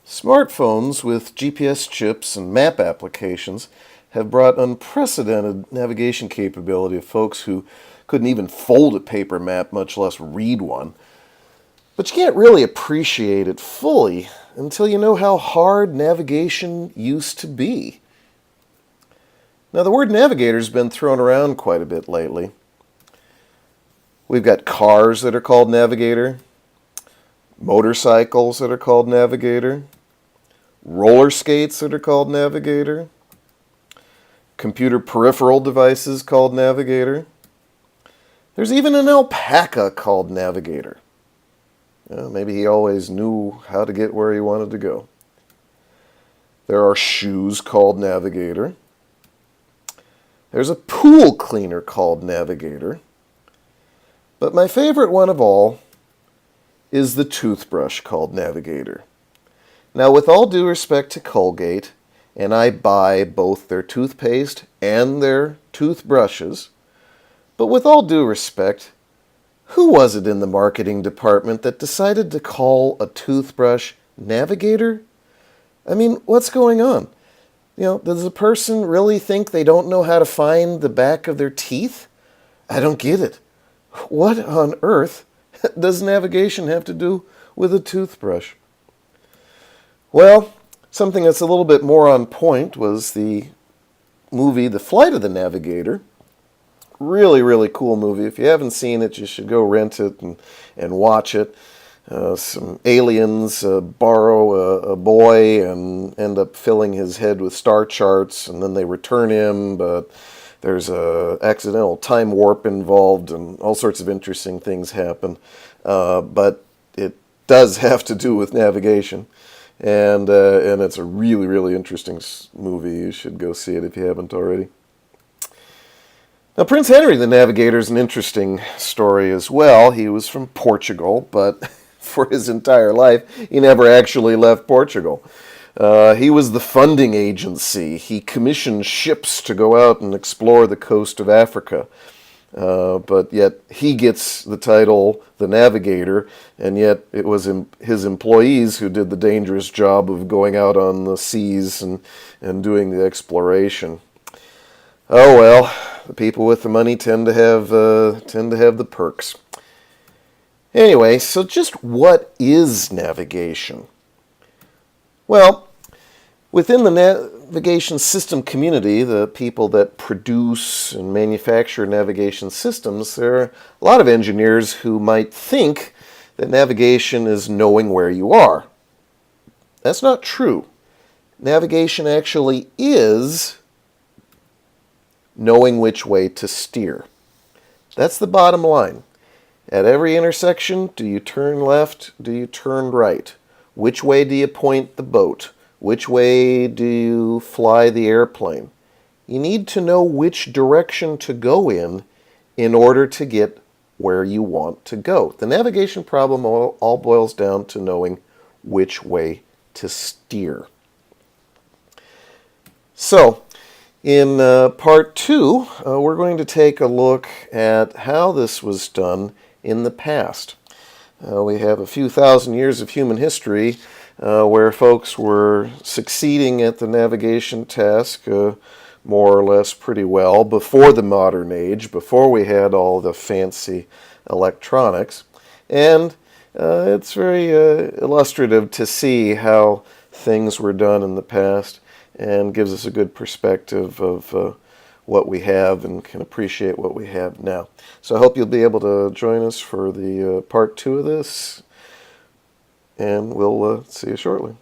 Smartphones with GPS chips and map applications have brought unprecedented navigation capability to folks who couldn't even fold a paper map, much less read one. But you can't really appreciate it fully until you know how hard navigation used to be. Now, the word navigator's been thrown around quite a bit lately. We've got cars that are called navigator, motorcycles that are called navigator, roller skates that are called navigator, computer peripheral devices called navigator. There's even an alpaca called navigator. Maybe he always knew how to get where he wanted to go. There are shoes called navigator. There's a pool cleaner called navigator. But my favorite one of all is the toothbrush called navigator. Now, with all due respect to Colgate, and I buy both their toothpaste and their toothbrushes, but with all due respect, who was it in the marketing department that decided to call a toothbrush navigator? I mean, what's going on? Does a person really think they don't know how to find the back of their teeth? I don't get it. What on earth does navigation have to do with a toothbrush? Well, something that's a little bit more on point was the movie The Flight of the Navigator. Really, really cool movie. If you haven't seen it, you should go rent it and watch it. Some aliens borrow a boy and end up filling his head with star charts, and then they return him, but there's a accidental time warp involved, and all sorts of interesting things happen. But it does have to do with navigation, and it's a really, really interesting movie. You should go see it if you haven't already. Now, Prince Henry the Navigator is an interesting story as well. He was from Portugal, but for his entire life, he never actually left Portugal. He was the funding agency. He commissioned ships to go out and explore the coast of Africa. But yet he gets the title the Navigator, and yet it was his employees who did the dangerous job of going out on the seas and doing the exploration. Oh well, the people with the money tend to have the perks. Anyway, so just what is navigation? Well, within the navigation system community, the people that produce and manufacture navigation systems, there are a lot of engineers who might think that navigation is knowing where you are. That's not true. Navigation actually is knowing which way to steer. That's the bottom line. At every intersection, do you turn left? Do you turn right? Which way do you point the boat? Which way do you fly the airplane? You need to know which direction to go in order to get where you want to go. The navigation problem all boils down to knowing which way to steer. So, in part 2, we're going to take a look at how this was done in the past. We have a few thousand years of human history where folks were succeeding at the navigation task more or less pretty well before the modern age, before we had all the fancy electronics. And it's very illustrative to see how things were done in the past, and gives us a good perspective of what we have and can appreciate what we have now. So I hope you'll be able to join us for the part 2 of this, and we'll see you shortly.